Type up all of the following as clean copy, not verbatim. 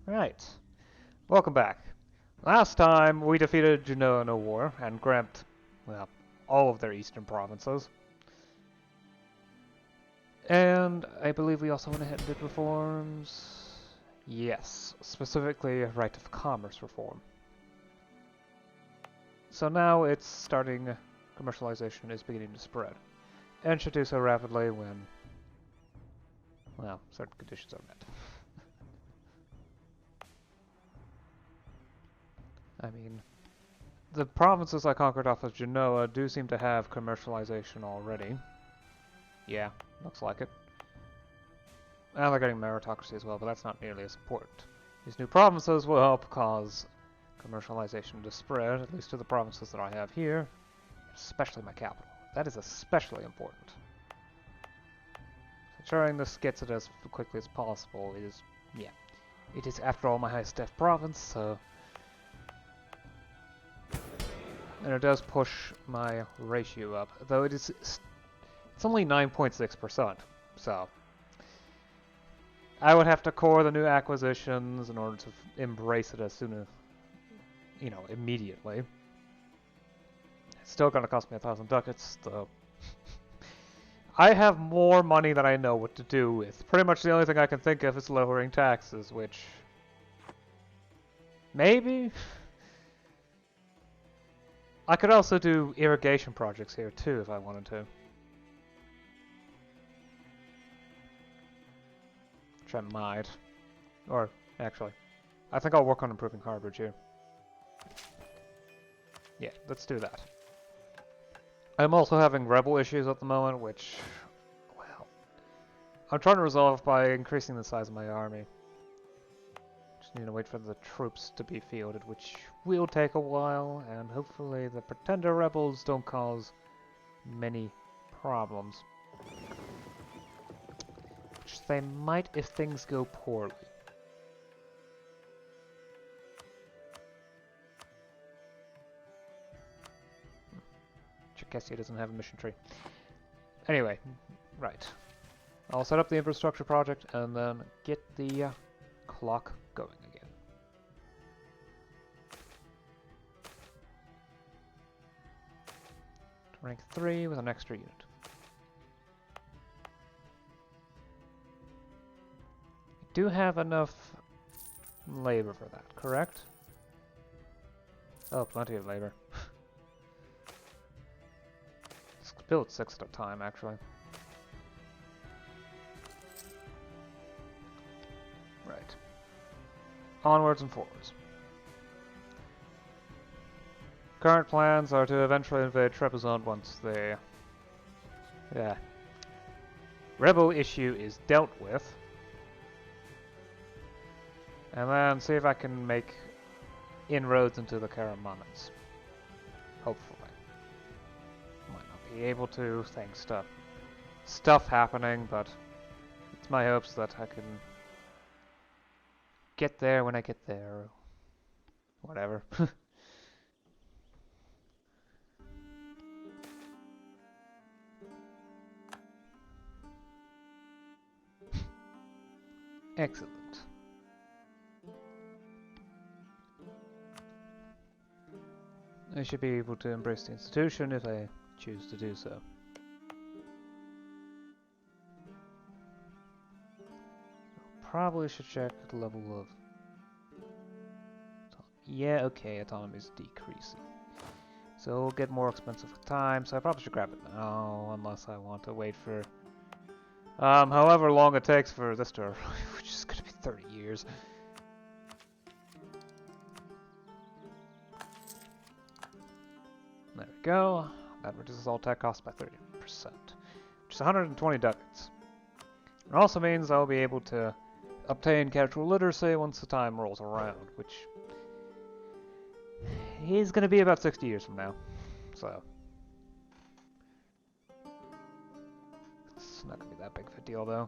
Right. Welcome back. Last time we defeated Genoa in a war and grabbed, well, all of their eastern provinces. And I believe we also went ahead and did reforms. Yes, specifically right of commerce reform. So now it's starting, commercialization is beginning to spread. And should do so rapidly when, well, certain conditions are met. I mean, the provinces I conquered off of Genoa do seem to have commercialization already. Yeah, looks like it. And they're getting meritocracy as well, but that's not nearly as important. These new provinces will help cause commercialization to spread, at least to the provinces that I have here, especially my capital. That is especially important. Ensuring this gets it as quickly as possible is, yeah. It is, after all, my highest def province, so... And it does push my ratio up, though it's only 9.6%, so... I would have to core the new acquisitions in order to embrace it as soon as, you know, immediately. It's still going to cost me 1,000 ducats, though. I have more money than I know what to do with. Pretty much the only thing I can think of is lowering taxes, which... maybe? I could also do irrigation projects here, too, if I wanted to. Which I might. Or, actually, I think I'll work on improving harborage here. Yeah, let's do that. I'm also having rebel issues at the moment, which, well, I'm trying to resolve by increasing the size of my army. Just need to wait for the troops to be fielded, which will take a while, and hopefully the pretender rebels don't cause many problems. Which they might if things go poorly. Cherkessia doesn't have a mission tree. Anyway, right. I'll set up the infrastructure project and then get the clock going again. Rank 3 with an extra unit. Do have enough labor for that, correct? Oh, plenty of labor. Let's build 6 at a time, actually. Right. Onwards and forwards. Current plans are to eventually invade Trebizond once the rebel issue is dealt with. And then see if I can make inroads into the Karamanids. Hopefully. Might not be able to, thanks to stuff happening, but it's my hopes that I can get there when I get there, or whatever. Excellent. I should be able to embrace the institution if I choose to do so. Probably should check the level of... yeah, okay, autonomy is decreasing. So it'll get more expensive with time, so I probably should grab it now, unless I want to wait for... however long it takes for this to arrive, which is going to be 30 years. There we go. That reduces all tech costs by 30%, which is 120 ducats. It also means I'll be able to obtain casual literacy once the time rolls around, which is going to be about 60 years from now. So it's not going to be that big of a deal, though.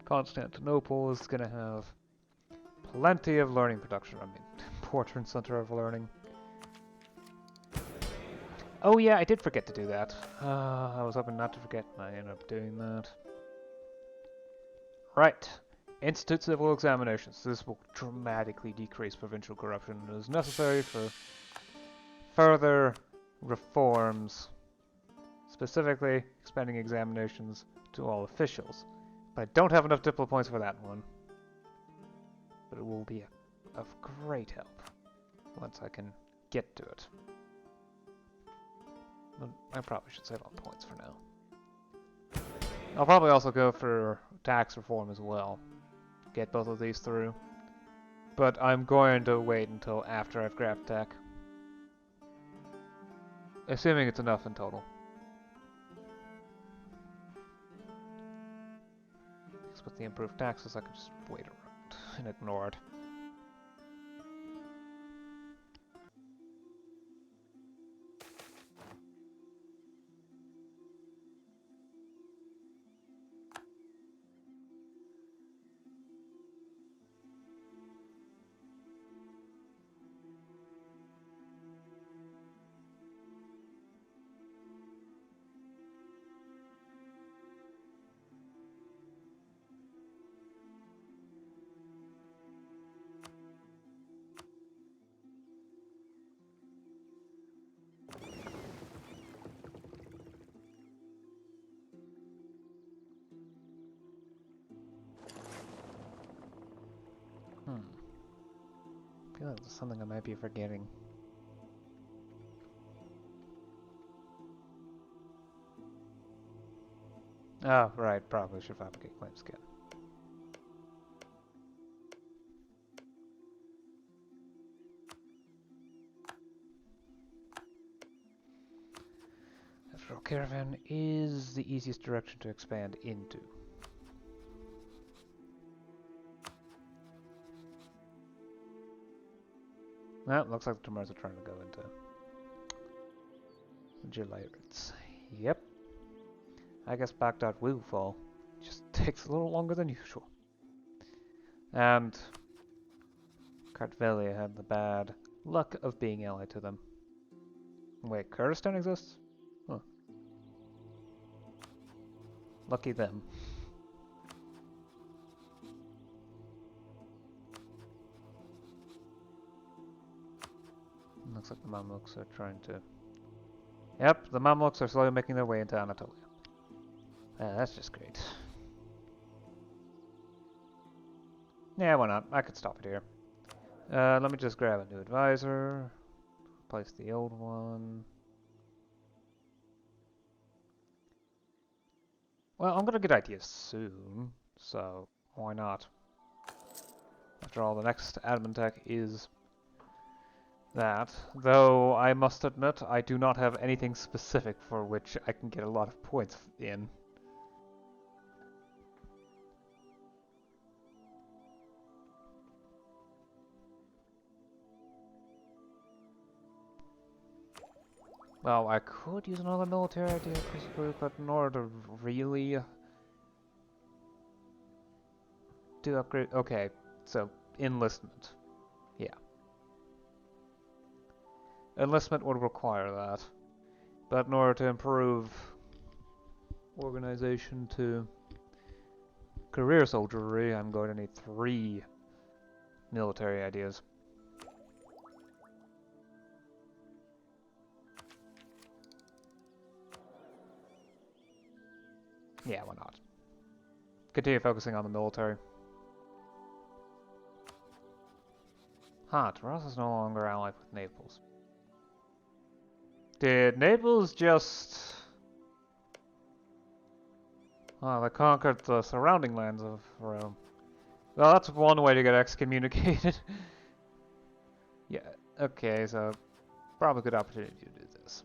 Constantinople is going to have plenty of learning production. I mean, important center of learning. Oh yeah, I did forget to do that. I was hoping not to forget, and I ended up doing that. Right. Institute civil examinations. This will dramatically decrease provincial corruption and is necessary for further reforms, specifically expanding examinations to all officials. But I don't have enough diplo points for that one. But it will be of great help once I can get to it. I probably should save on points for now. I'll probably also go for tax reform as well. Get both of these through. But I'm going to wait until after I've grabbed tech. Assuming it's enough in total. Because with the improved taxes I can just wait around and ignore it. I feel like there's something I might be forgetting. Oh, right, probably should fabricate claims again. After all, caravan is the easiest direction to expand into. Well, looks like the Tamars are trying to go into Gelairids. Yep. I guess Baghdad will fall. Just takes a little longer than usual. And Kartvelia had the bad luck of being allied to them. Wait, Kurdistan exists? Huh. Lucky them. Looks like the Mamluks are trying to... Yep, the Mamluks are slowly making their way into Anatolia. That's just great. Yeah, why not? I could stop it here. Let me just grab a new advisor. Replace the old one. Well, I'm gonna get ideas soon, so why not? After all, the next admin tech is that, though I must admit I do not have anything specific for which I can get a lot of points in. Well, I could use another military idea, but in order to really do upgrade... Okay, so enlistment. Yeah. Enlistment would require that. But in order to improve organization to career soldiery, I'm going to need 3 military ideas. Yeah, why not? Continue focusing on the military. Taras is no longer allied with Naples. Did Naples just... Oh, they conquered the surrounding lands of Rome. Well, that's one way to get excommunicated. Yeah, okay, so probably a good opportunity to do this.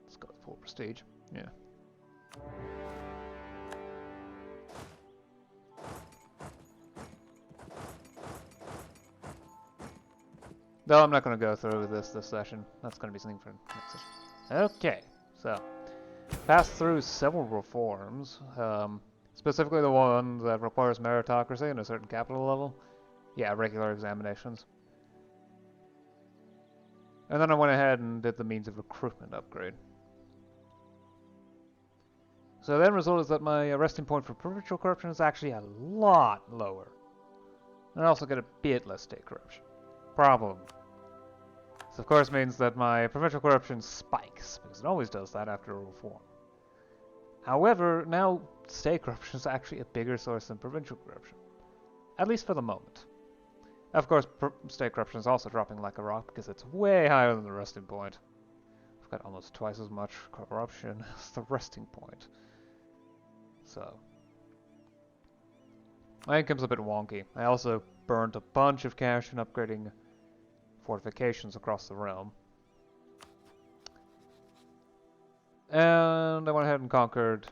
Let's go with full prestige. Yeah. Though I'm not going to go through this session. That's going to be something for next session. Okay, so passed through several reforms, specifically the one that requires meritocracy and a certain capital level. Yeah, regular examinations. And then I went ahead and did the means of recruitment upgrade. So the end result is that my resting point for provincial corruption is actually a lot lower. And I also get a bit less state corruption. Problem. This of course means that my provincial corruption spikes, because it always does that after a reform. However, now state corruption is actually a bigger source than provincial corruption. At least for the moment. Of course, state corruption is also dropping like a rock because it's way higher than the resting point. I've got almost twice as much corruption as the resting point. So, my income's a bit wonky. I also burned a bunch of cash in upgrading fortifications across the realm. And I went ahead and conquered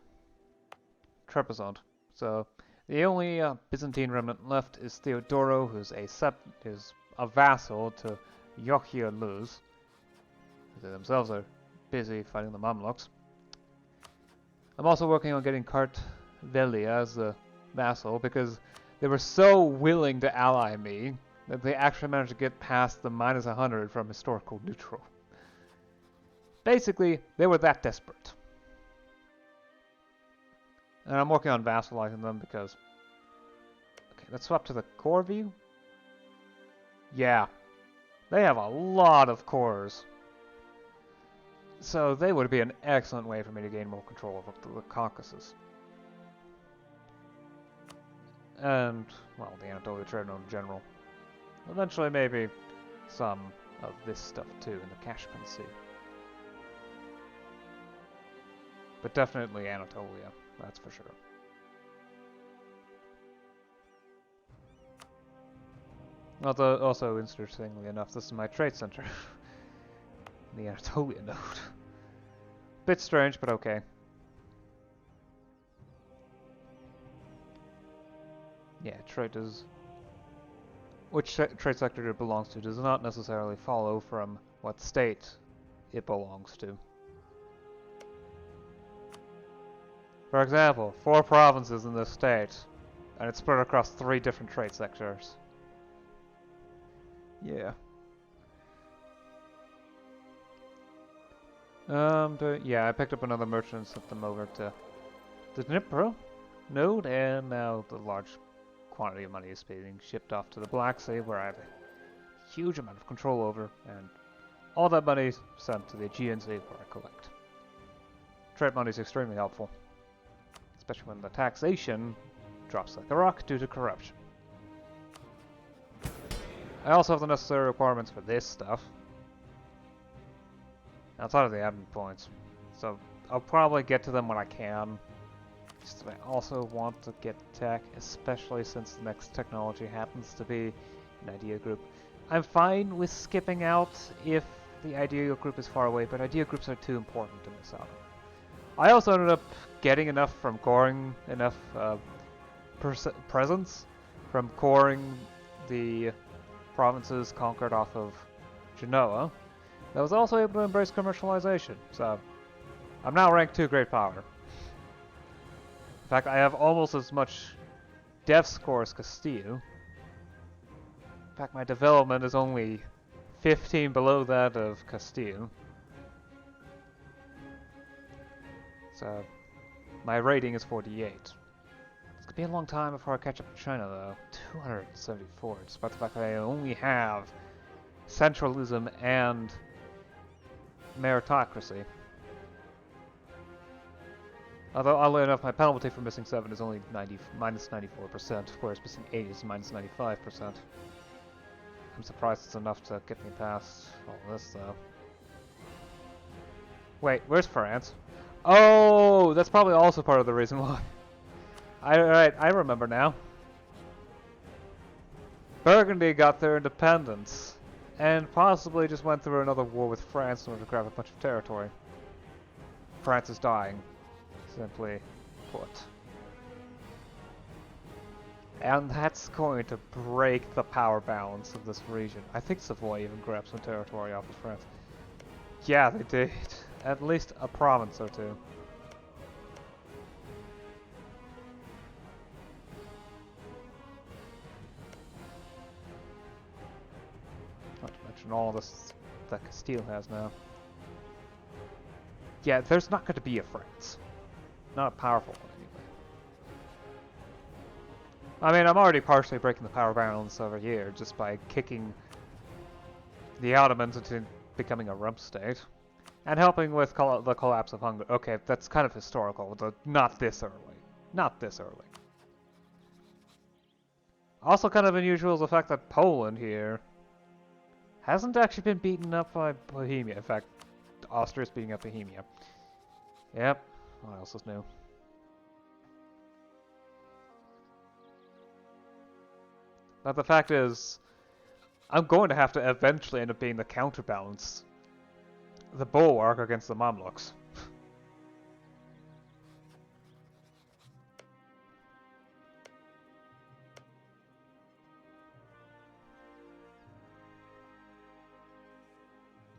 Trebizond. So, the only Byzantine remnant left is Theodoro, who's a vassal to Yochia Luz. They themselves are busy fighting the Mamluks. I'm also working on getting Kartvelia as a vassal because they were so willing to ally me that they actually managed to get past the -100 from historical neutral. Basically, they were that desperate. And I'm working on vassalizing them because... Okay, let's swap to the core view. Yeah. They have a lot of cores. So they would be an excellent way for me to gain more control over the Caucasus. And, well, the Anatolia trade in general. Eventually maybe some of this stuff too in the Caspian Sea. But definitely Anatolia, that's for sure. Although, also interestingly enough, this is my trade center. The Anatolia node. Bit strange, but okay. Yeah, trade does... Which trade sector it belongs to does not necessarily follow from what state it belongs to. For example, 4 provinces in this state, and it's spread across 3 different trade sectors. Yeah. Yeah, I picked up another merchant and sent them over to the Dnipro node, and now the large quantity of money is being shipped off to the Black Sea, where I have a huge amount of control over, and all that money is sent to the Aegean Sea, where I collect. Trade money is extremely helpful, especially when the taxation drops like a rock due to corruption. I also have the necessary requirements for this stuff, outside of the admin points, so I'll probably get to them when I can. Just I also want to get tech, especially since the next technology happens to be an idea group. I'm fine with skipping out if the idea group is far away, but idea groups are too important to miss out on. I also ended up getting enough from coring, enough presence from coring the provinces conquered off of Genoa, that was also able to embrace commercialization, so I'm now ranked 2 great power. In fact, I have almost as much dev score as Castile. In fact, my development is only 15 below that of Castile. So, my rating is 48. It's gonna be a long time before I catch up to China, though. 274, despite the fact that I only have centralism and meritocracy. Although, oddly enough, my penalty for missing 7 is only minus 94%, whereas missing 8 is minus 95%. I'm surprised it's enough to get me past all this, though. Wait, where's France? Oh, that's probably also part of the reason why. Alright, I remember now. Burgundy got their independence, and possibly just went through another war with France in order to grab a bunch of territory. France is dying, simply put. And that's going to break the power balance of this region. I think Savoy even grabbed some territory off of France. Yeah, they did. At least a province or two. Not to mention all this that Castile has now. Yeah, there's not going to be a France. Not a powerful one, anyway. I mean, I'm already partially breaking the power balance over here just by kicking the Ottomans into becoming a rump state. And helping with the collapse of Hungary. Okay, that's kind of historical, but not this early. Not this early. Also kind of unusual is the fact that Poland here hasn't actually been beaten up by Bohemia. In fact, Austria's beating up Bohemia. Yep, what else is new? But the fact is, I'm going to have to eventually end up being the counterbalance. The bulwark against the Mamluks.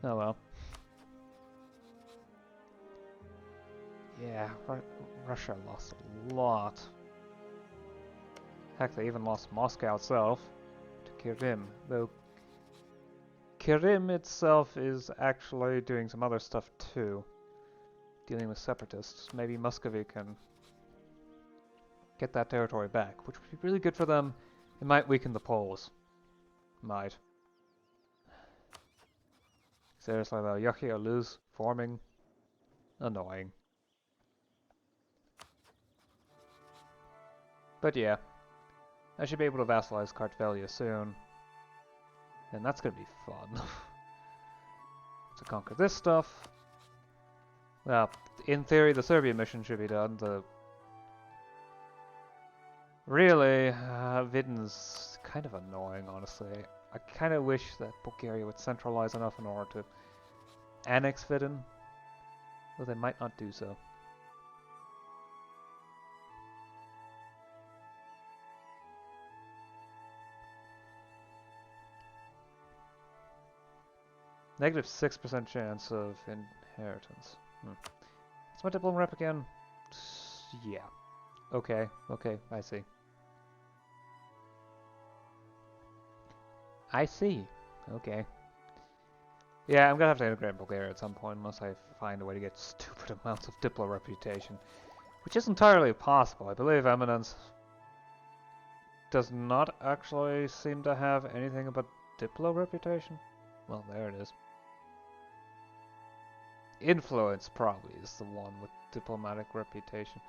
Oh well. Yeah, Russia lost a lot. Heck, they even lost Moscow itself to Kirim, though Kirim itself is actually doing some other stuff too. Dealing with separatists. Maybe Muscovy can get that territory back, which would be really good for them. It might weaken the Poles. Might. Seriously though, Yucky or lose forming. Annoying. But yeah. I should be able to vassalize Kartvelia soon. And that's gonna be fun. To conquer this stuff. Well, in theory the Serbian mission should be done. Really, Vidin's kind of annoying, honestly. I kind of wish that Bulgaria would centralize enough in order to annex Vidin, though they might not do so. Negative 6% chance of inheritance. Is my diplomat rep again? Yeah. Okay, I see. I see. Okay. Yeah, I'm gonna have to integrate Bulgaria at some point unless I find a way to get stupid amounts of Diplo reputation. Which is entirely possible. I believe Eminence does not actually seem to have anything about Diplo reputation. Well, there it is. Influence probably is the one with diplomatic reputation.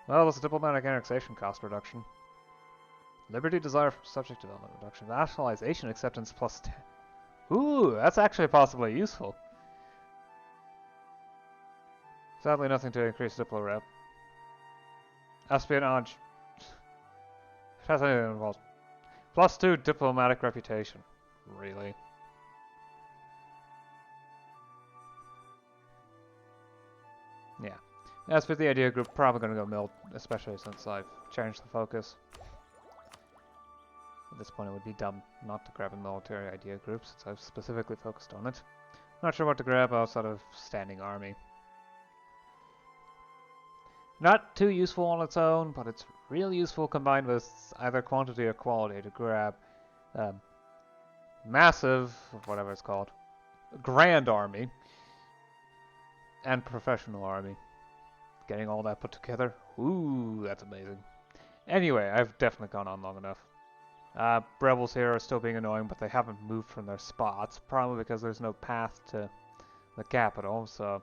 Well, there's a diplomatic annexation cost reduction. Liberty, desire for subject development reduction. Nationalization acceptance plus 10. Ooh, that's actually possibly useful. Sadly, nothing to increase Diplo rep. Espionage. It has anything involved. Plus 2 diplomatic reputation. Really? Yeah. As for the idea group, probably gonna go mill, especially since I've changed the focus. At this point it would be dumb not to grab a military idea group since I've specifically focused on it. Not sure what to grab outside of standing army. Not too useful on its own, but it's real useful combined with either quantity or quality to grab massive, whatever it's called, grand army and professional army. Getting all that put together, ooh, that's amazing. Anyway, I've definitely gone on long enough. Rebels here are still being annoying, but they haven't moved from their spots, probably because there's no path to the capital, so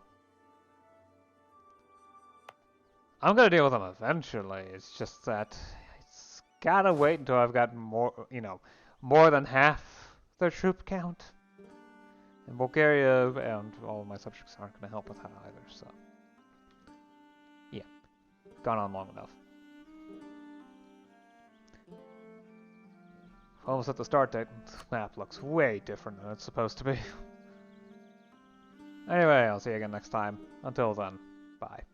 I'm gonna deal with them eventually. It's just that it's gotta wait until I've got more, more than half their troop count. And Bulgaria and all of my subjects aren't gonna help with that either, so yeah, gone on long enough. Almost at the start date, the map looks way different than it's supposed to be. Anyway, I'll see you again next time. Until then, bye.